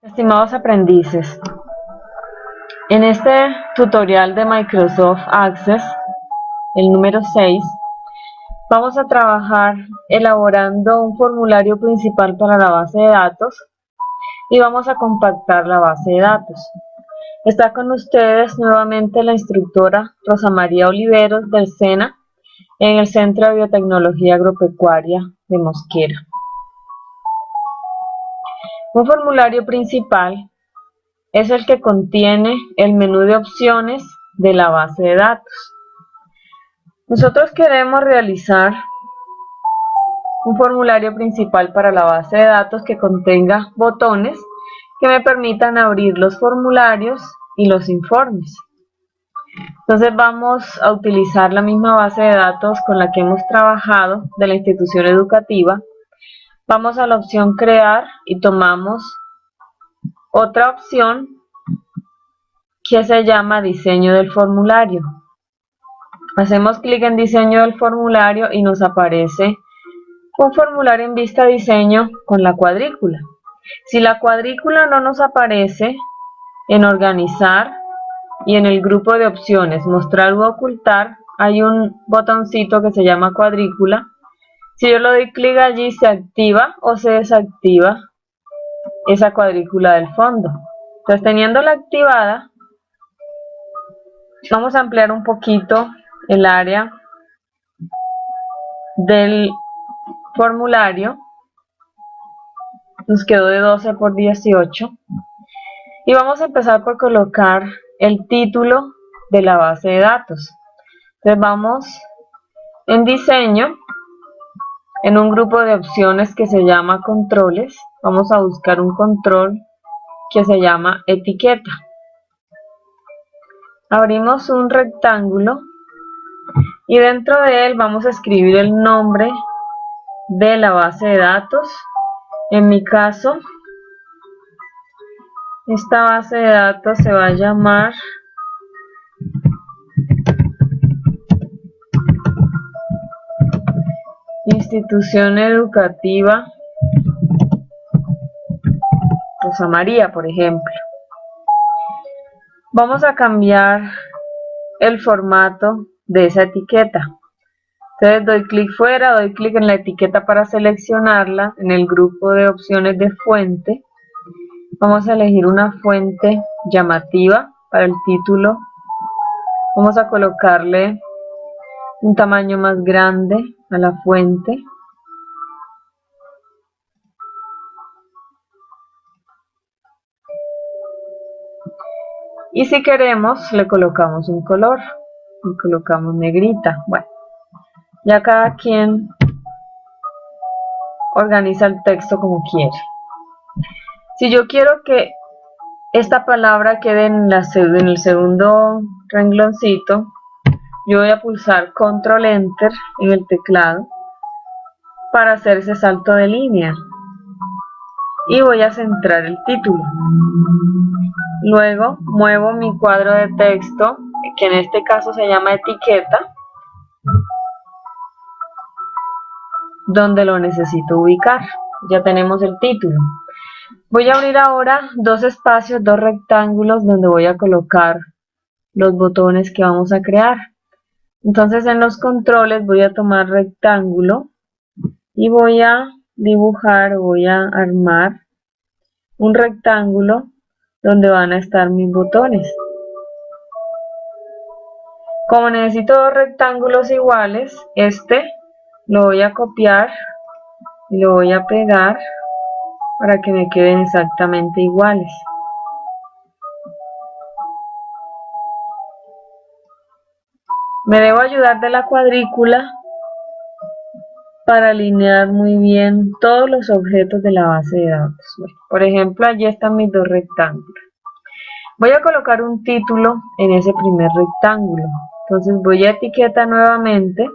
Estimados aprendices, en este tutorial de Microsoft Access, el número 6, vamos a trabajar elaborando un formulario principal para la base de datos y vamos a compactar la base de datos. Está con ustedes nuevamente la instructora Rosa María Oliveros del SENA en el Centro de Biotecnología Agropecuaria de Mosquera. Un formulario principal es el que contiene el menú de opciones de la base de datos. Nosotros queremos realizar un formulario principal para la base de datos que contenga botones que me permitan abrir los formularios y los informes. Entonces vamos a utilizar la misma base de datos con la que hemos trabajado de la institución educativa. Vamos a la opción crear y tomamos otra opción que se llama diseño del formulario. Hacemos clic en diseño del formulario y nos aparece un formulario en vista diseño con la cuadrícula. Si la cuadrícula no nos aparece, en organizar y en el grupo de opciones mostrar u ocultar hay un botoncito que se llama cuadrícula. Si yo le doy clic allí, se activa o se desactiva esa cuadrícula del fondo. Entonces, teniéndola activada, vamos a ampliar un poquito el área del formulario. Nos quedó de 12 por 18. Y vamos a empezar por colocar el título de la base de datos. Entonces vamos en diseño, en un grupo de opciones que se llama controles, vamos a buscar un control que se llama etiqueta. Abrimos un rectángulo y dentro de él vamos a escribir el nombre de la base de datos. En mi caso, esta base de datos se va a llamar Institución Educativa Rosa María, por ejemplo. Vamos a cambiar el formato de esa etiqueta. Entonces doy clic fuera, doy clic en la etiqueta para seleccionarla en el grupo de opciones de fuente. Vamos a elegir una fuente llamativa para el título. Vamos a colocarle un tamaño más grande a la fuente. Y si queremos, le colocamos un color. Y colocamos negrita. Bueno, ya cada quien organiza el texto como quiere. Si yo quiero que esta palabra quede en el segundo rengloncito, yo voy a pulsar Control Enter en el teclado para hacer ese salto de línea. Y voy a centrar el título. Luego muevo mi cuadro de texto, que en este caso se llama etiqueta, donde lo necesito ubicar. Ya tenemos el título. Voy a abrir ahora dos espacios, dos rectángulos donde voy a colocar los botones que vamos a crear. Entonces en los controles voy a tomar rectángulo y voy a dibujar, voy a armar un rectángulo donde van a estar mis botones. Como necesito dos rectángulos iguales, este lo voy a copiar y lo voy a pegar para que me queden exactamente iguales. Me debo ayudar de la cuadrícula para alinear muy bien todos los objetos de la base de datos. Bueno, por ejemplo, allí están mis dos rectángulos. Voy a colocar un título en ese primer rectángulo. Entonces voy a etiqueta nuevamente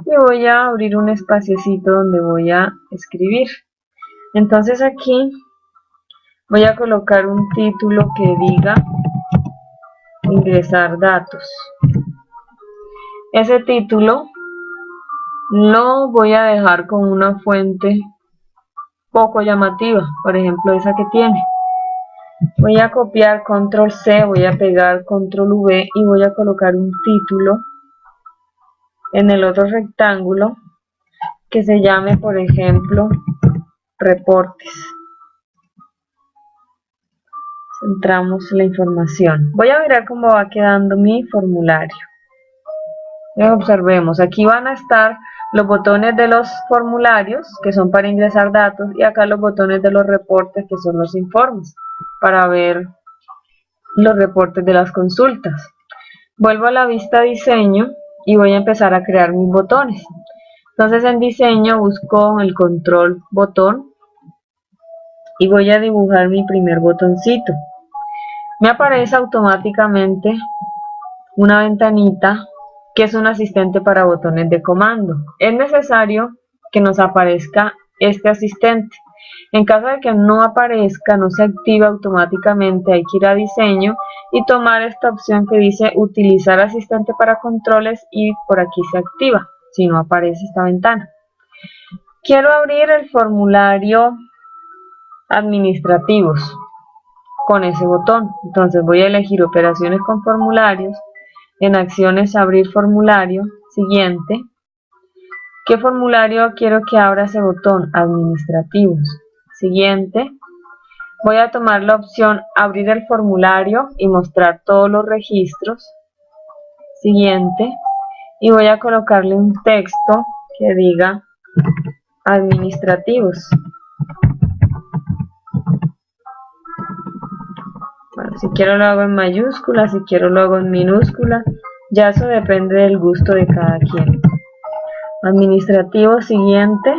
y voy a abrir un espaciecito donde voy a escribir. Entonces aquí voy a colocar un título que diga ingresar datos. Ese título lo voy a dejar con una fuente poco llamativa, por ejemplo esa que tiene. Voy a copiar control C, voy a pegar control V y voy a colocar un título en el otro rectángulo que se llame, por ejemplo, reportes. Centramos la información. Voy a mirar cómo va quedando mi formulario. Observemos, aquí van a estar los botones de los formularios, que son para ingresar datos, y acá los botones de los reportes, que son los informes, para ver los reportes de las consultas. Vuelvo a la vista diseño y voy a empezar a crear mis botones. Entonces en diseño busco el control botón y voy a dibujar mi primer botoncito. Me aparece automáticamente una ventanita que es un asistente para botones de comando. Es necesario que nos aparezca este asistente. En caso de que no aparezca, no se active automáticamente, hay que ir a diseño y tomar esta opción que dice utilizar asistente para controles y por aquí se activa, si no aparece esta ventana. Quiero abrir el formulario administrativos con ese botón, entonces voy a elegir operaciones con formularios, en acciones abrir formulario, siguiente. ¿Qué formulario quiero que abra ese botón? Administrativos, siguiente. Voy a tomar la opción abrir el formulario y mostrar todos los registros, siguiente. Y voy a colocarle un texto que diga administrativos. Bueno, si quiero lo hago en mayúscula, si quiero lo hago en minúscula, ya eso depende del gusto de cada quien. Administrativo, siguiente,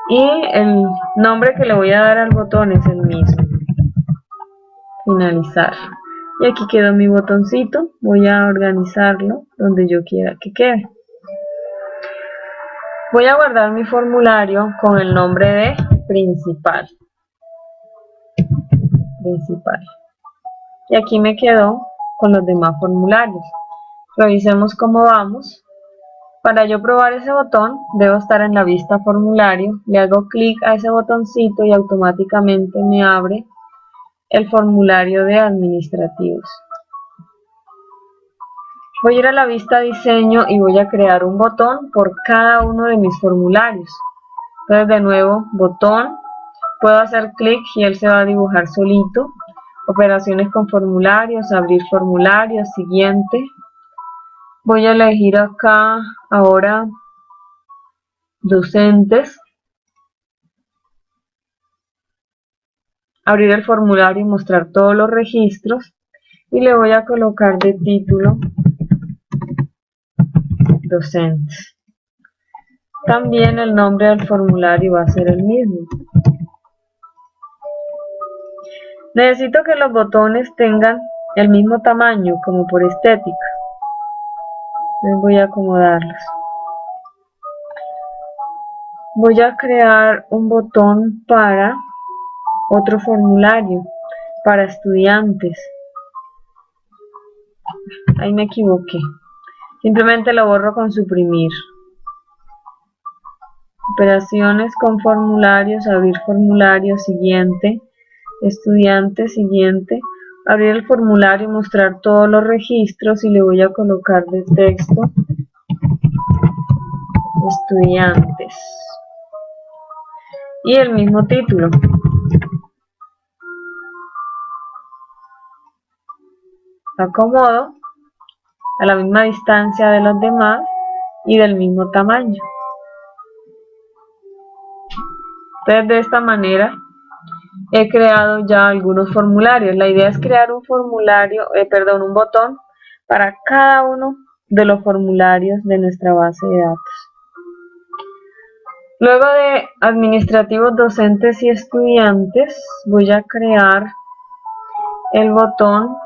y el nombre que le voy a dar al botón es el mismo, finalizar. Y aquí quedó mi botoncito, voy a organizarlo donde yo quiera que quede. Voy a guardar mi formulario con el nombre de principal. Y aquí me quedó con los demás formularios. Revisemos cómo vamos. Para yo probar ese botón, debo estar en la vista formulario, le hago clic a ese botoncito y automáticamente me abre el formulario de administrativos. Voy a ir a la vista diseño y voy a crear un botón por cada uno de mis formularios. Entonces de nuevo, botón, puedo hacer clic y él se va a dibujar solito. Operaciones con formularios, abrir formularios, siguiente. Voy a elegir acá ahora docentes, abrir el formulario y mostrar todos los registros y le voy a colocar de título docentes. También el nombre del formulario va a ser el mismo. Necesito que los botones tengan el mismo tamaño como por estética. Entonces voy a acomodarlos. Voy a crear un botón para otro formulario, para estudiantes. Ahí me equivoqué. Simplemente lo borro con suprimir. Operaciones con formularios, abrir formulario, siguiente. Estudiantes, siguiente. Abrir el formulario y mostrar todos los registros y le voy a colocar de texto estudiantes. Y el mismo título. Acomodo a la misma distancia de los demás y del mismo tamaño. Entonces de esta manera he creado ya algunos formularios. La idea es crear un formulario, un botón para cada uno de los formularios de nuestra base de datos. Luego de administrativos, docentes y estudiantes, voy a crear el botón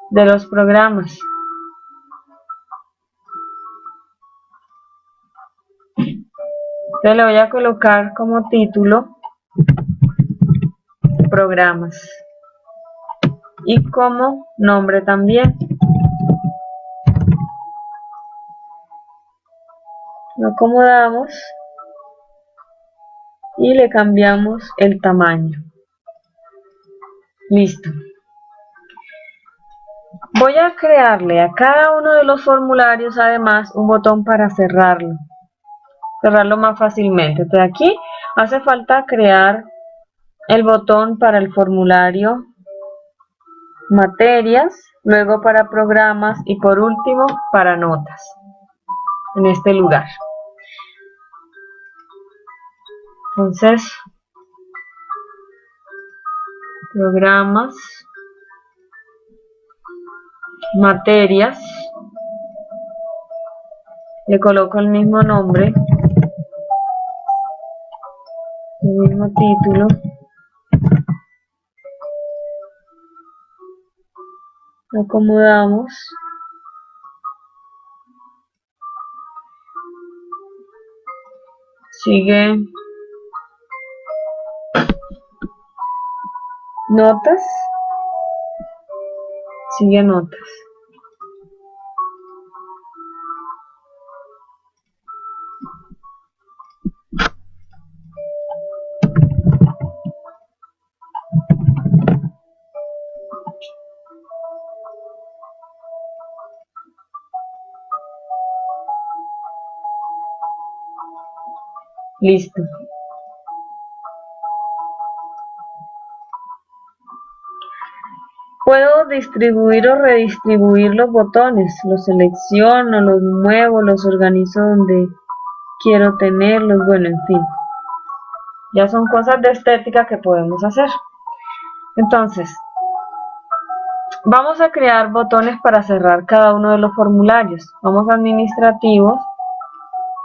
de los programas. Entonces le voy a colocar como título programas y como nombre también. Lo acomodamos y le cambiamos el tamaño. Listo. Voy a crearle a cada uno de los formularios además un botón para cerrarlo más fácilmente. Entonces aquí hace falta crear el botón para el formulario materias, luego para programas y por último para notas en este lugar. Entonces, programas, materias, le coloco el mismo nombre, el mismo título, acomodamos, sigue notas, sigue notas. Listo. Puedo distribuir o redistribuir los botones, los selecciono, los muevo, los organizo donde quiero tenerlos, bueno, en fin. Ya son cosas de estética que podemos hacer. Entonces, vamos a crear botones para cerrar cada uno de los formularios. Vamos a administrativos,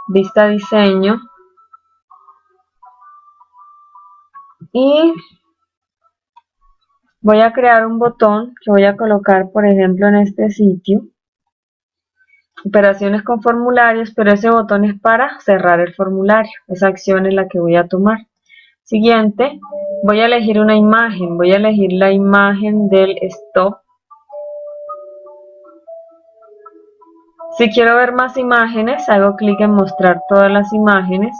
vista diseño y voy a crear un botón que voy a colocar, por ejemplo, en este sitio. Operaciones con formularios, pero ese botón es para cerrar el formulario. Esa acción es la que voy a tomar. Siguiente, voy a elegir una imagen. Voy a elegir la imagen del stop. Si quiero ver más imágenes, hago clic en mostrar todas las imágenes.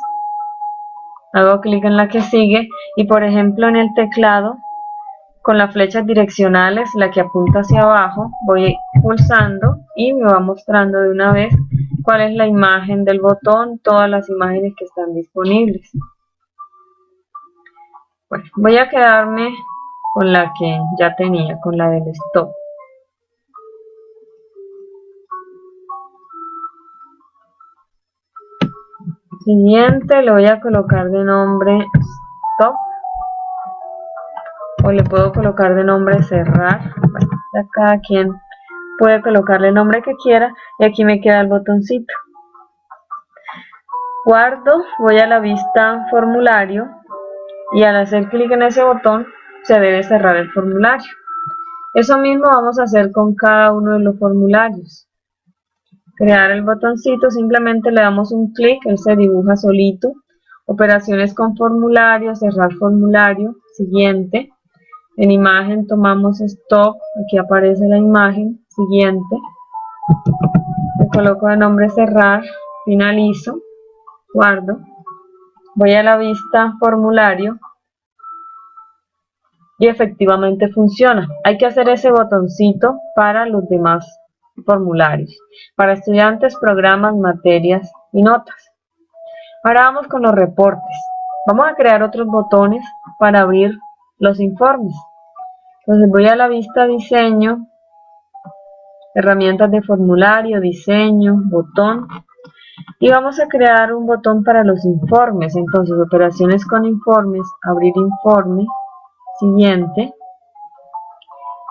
Hago clic en la que sigue y, por ejemplo, en el teclado, con las flechas direccionales, la que apunta hacia abajo, voy pulsando y me va mostrando de una vez cuál es la imagen del botón, todas las imágenes que están disponibles. Bueno, voy a quedarme con la que ya tenía, con la del stop. Siguiente, le voy a colocar de nombre stop. O le puedo colocar de nombre cerrar. Bueno, ya cada quien puede colocarle el nombre que quiera y aquí me queda el botoncito. Guardo, voy a la vista formulario y al hacer clic en ese botón se debe cerrar el formulario. Eso mismo vamos a hacer con cada uno de los formularios. Crear el botoncito, simplemente le damos un clic, él se dibuja solito. Operaciones con formulario, cerrar formulario, siguiente. En imagen tomamos stop, aquí aparece la imagen, siguiente. Le coloco de nombre cerrar, finalizo, guardo. Voy a la vista formulario y efectivamente funciona. Hay que hacer ese botoncito para los demás formularios, para estudiantes, programas, materias y notas. Ahora vamos con los reportes. Vamos a crear otros botones para abrir los informes. Entonces voy a la vista diseño, herramientas de formulario, diseño, botón. Y vamos a crear un botón para los informes. Entonces, operaciones con informes, abrir informe, siguiente.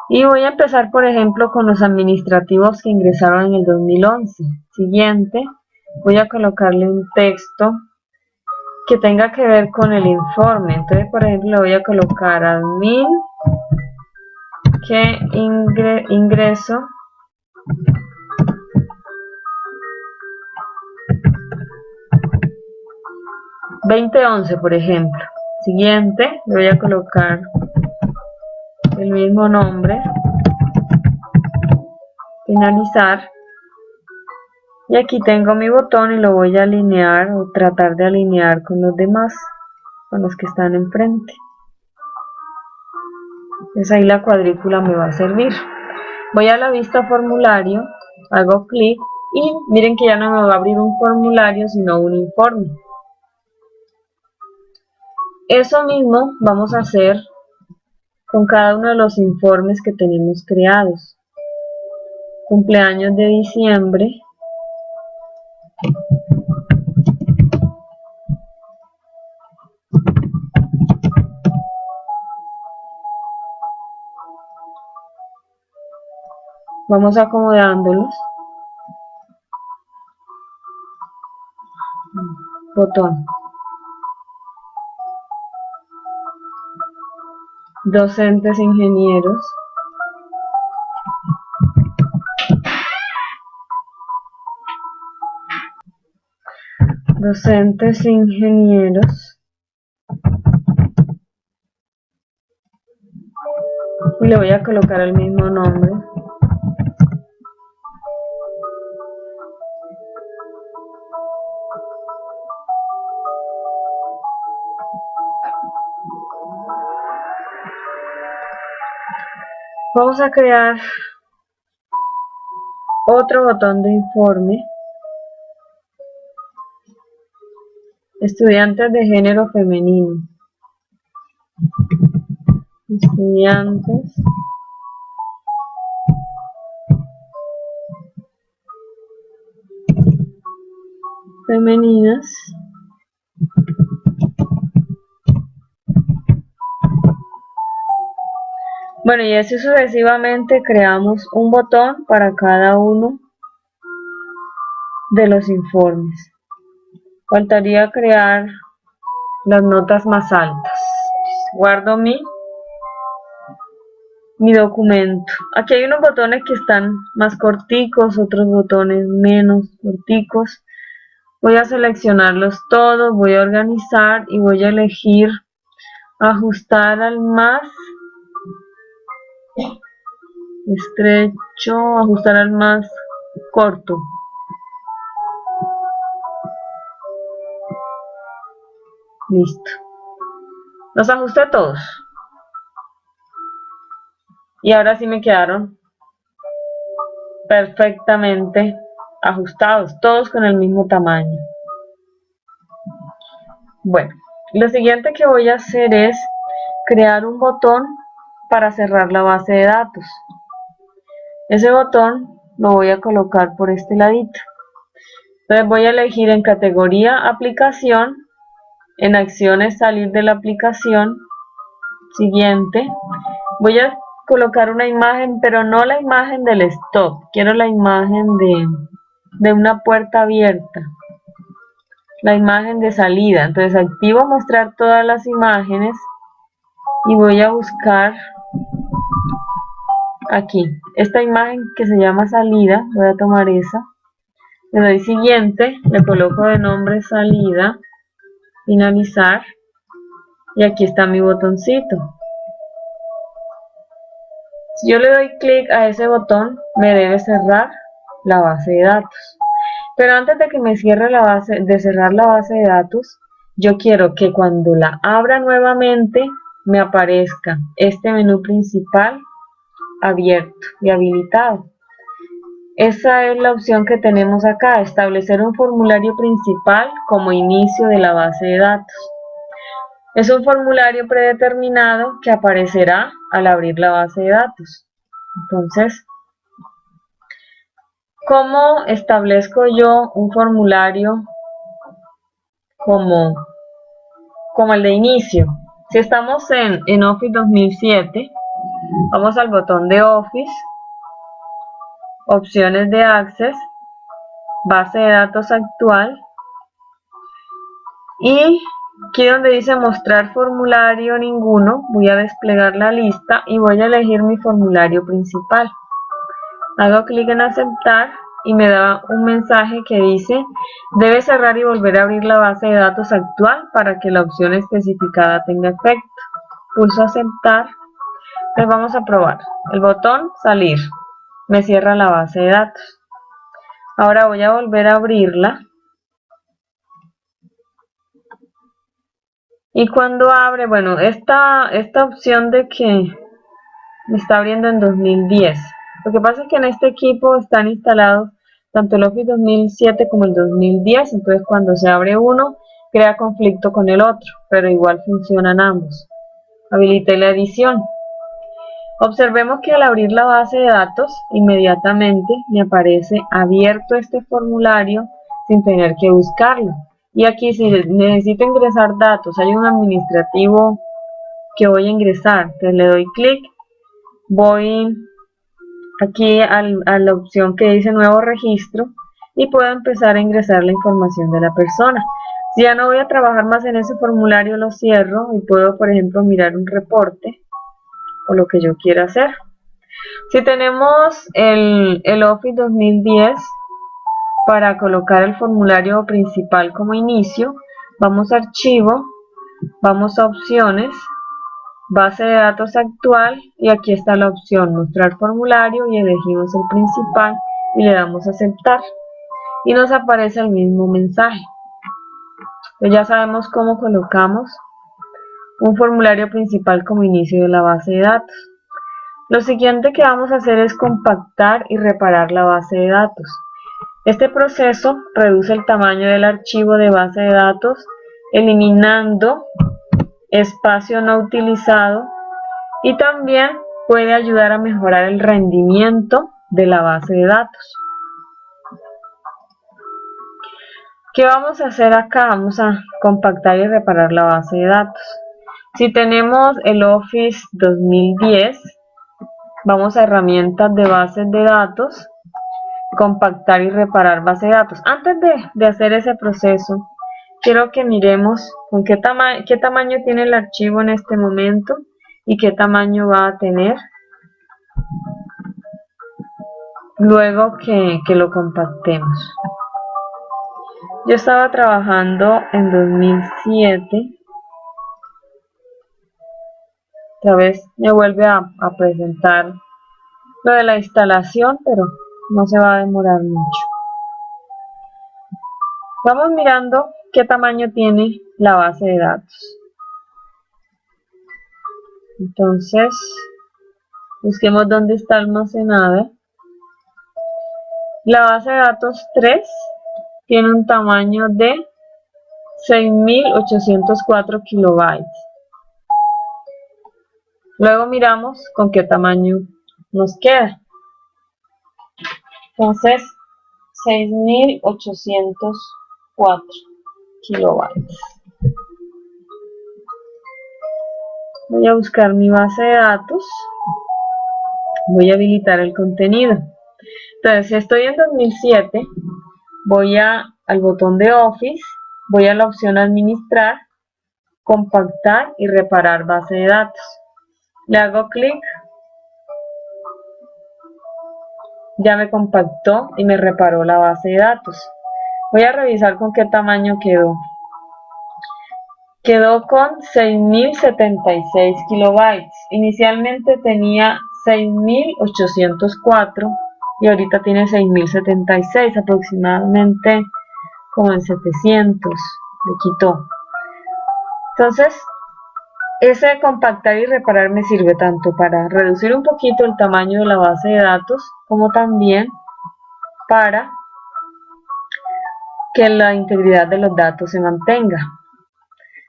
Y voy a empezar, por ejemplo, con los administrativos que ingresaron en el 2011. Siguiente, voy a colocarle un texto que tenga que ver con el informe. Entonces, por ejemplo, le voy a colocar admin que ingreso (2011), por ejemplo. Siguiente, le voy a colocar el mismo nombre, finalizar, y aquí tengo mi botón y lo voy a alinear o tratar de alinear con los demás con los que están enfrente. Entonces ahí la cuadrícula me va a servir. Voy a la vista formulario, hago clic y miren que ya no me va a abrir un formulario sino un informe. Eso mismo vamos a hacer con cada uno de los informes que tenemos creados. Cumpleaños de diciembre. Vamos acomodándolos. Botón. Docentes ingenieros. Docentes ingenieros. Y le voy a colocar el mismo nombre. Vamos a crear otro botón de informe. Estudiantes de género femenino. Estudiantes femeninas Bueno, y así sucesivamente creamos un botón para cada uno de los informes. Faltaría crear las notas más altas. Guardo mi documento. Aquí hay unos botones que están más corticos, otros botones menos corticos. Voy a seleccionarlos todos, voy a organizar y voy a elegir ajustar al más estrecho, ajustar al más corto. Listo. Los ajusté todos. Y ahora sí me quedaron perfectamente ajustados, todos con el mismo tamaño. Bueno, lo siguiente que voy a hacer es crear un botón para cerrar la base de datos. Ese botón lo voy a colocar por este ladito. Entonces voy a elegir en categoría aplicación, en acciones salir de la aplicación, siguiente. Voy a colocar una imagen, pero no la imagen del stop, quiero la imagen de una puerta abierta, la imagen de salida. Entonces activo mostrar todas las imágenes y voy a buscar aquí esta imagen que se llama salida. Voy a tomar esa, le doy siguiente, le coloco de nombre salida, finalizar, y aquí está mi botoncito. Si yo le doy clic a ese botón, me debe cerrar la base de datos. Pero antes de que me cierre cerrar la base de datos, yo quiero que cuando la abra nuevamente me aparezca este menú principal abierto y habilitado. Esa es la opción que tenemos acá, establecer un formulario principal como inicio de la base de datos. Es un formulario predeterminado que aparecerá al abrir la base de datos. Entonces, ¿cómo establezco yo un formulario como el de inicio? Si estamos en Office 2007, vamos al botón de Office, opciones de Access, base de datos actual, y aquí donde dice mostrar formulario ninguno, voy a desplegar la lista y voy a elegir mi formulario principal. Hago clic en aceptar y me da un mensaje que dice debe cerrar y volver a abrir la base de datos actual para que la opción especificada tenga efecto. Pulso aceptar. Entonces vamos a probar. El botón salir me cierra la base de datos. Ahora voy a volver a abrirla Y cuando abre, bueno, esta opción de que me está abriendo en 2010. Lo que pasa es que en este equipo están instalados tanto el Office 2007 como el 2010, entonces cuando se abre uno, crea conflicto con el otro, pero igual funcionan ambos. Habilité la edición. Observemos que al abrir la base de datos, inmediatamente me aparece abierto este formulario sin tener que buscarlo. Y aquí si necesito ingresar datos, hay un administrativo que voy a ingresar, entonces le doy clic, voy aquí a la opción que dice nuevo registro y puedo empezar a ingresar la información de la persona. Si ya no voy a trabajar más en ese formulario, lo cierro y puedo, por ejemplo, mirar un reporte o lo que yo quiera hacer. Si tenemos el Office 2010, para colocar el formulario principal como inicio, vamos a archivo, vamos a opciones, base de datos actual y aquí está la opción mostrar formulario y elegimos el principal y le damos a aceptar y nos aparece el mismo mensaje. Pues ya sabemos cómo colocamos un formulario principal como inicio de la base de datos. Lo siguiente que vamos a hacer es compactar y reparar la base de datos. Este proceso reduce el tamaño del archivo de base de datos, eliminando espacio no utilizado y también puede ayudar a mejorar el rendimiento de la base de datos. ¿Qué vamos a hacer acá? Vamos a compactar y reparar la base de datos. Si tenemos el Office 2010, vamos a herramientas de bases de datos, compactar y reparar base de datos. Antes de hacer ese proceso, quiero que miremos con qué tamaño tiene el archivo en este momento y qué tamaño va a tener luego que lo compactemos. Yo estaba trabajando en 2007. Otra vez me vuelve a presentar lo de la instalación, pero no se va a demorar mucho. Vamos mirando qué tamaño tiene la base de datos. Entonces, busquemos dónde está almacenada. La base de datos 3 tiene un tamaño de 6.804 kilobytes. Luego miramos con qué tamaño nos queda. Entonces, 6.804 kilobytes. Voy a buscar mi base de datos. Voy a habilitar el contenido. Entonces, si estoy en 2007, voy al botón de Office, voy a la opción administrar, compactar y reparar base de datos. Le hago clic, ya me compactó y me reparó la base de datos. Voy a revisar con qué tamaño quedó. Quedó con 6.076 kilobytes. Inicialmente tenía 6.804 y ahorita tiene 6.076, aproximadamente como en 700. Le quitó. Entonces, ese compactar y reparar me sirve tanto para reducir un poquito el tamaño de la base de datos, como también para que la integridad de los datos se mantenga.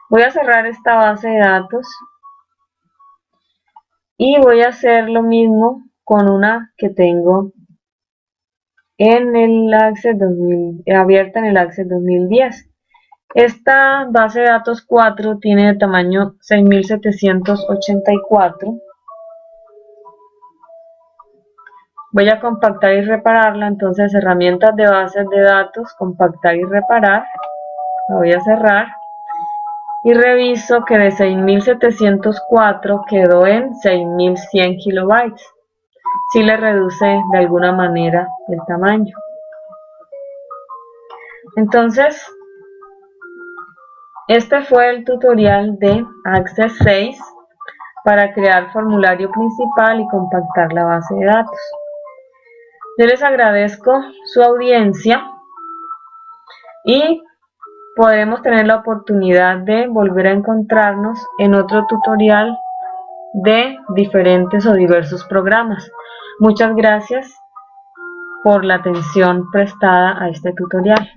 Voy a cerrar esta base de datos y voy a hacer lo mismo con una que tengo en el Access 2000, abierta en el Access 2010. Esta base de datos 4 tiene de tamaño 6.784. Voy a compactar y repararla, entonces herramientas de bases de datos, compactar y reparar. La voy a cerrar y reviso que de 6.704 quedó en 6.100 kilobytes. Si le reduce de alguna manera el tamaño. Entonces, este fue el tutorial de Access 6 para crear formulario principal y compactar la base de datos. Yo les agradezco su audiencia y podremos tener la oportunidad de volver a encontrarnos en otro tutorial de diferentes o diversos programas. Muchas gracias por la atención prestada a este tutorial.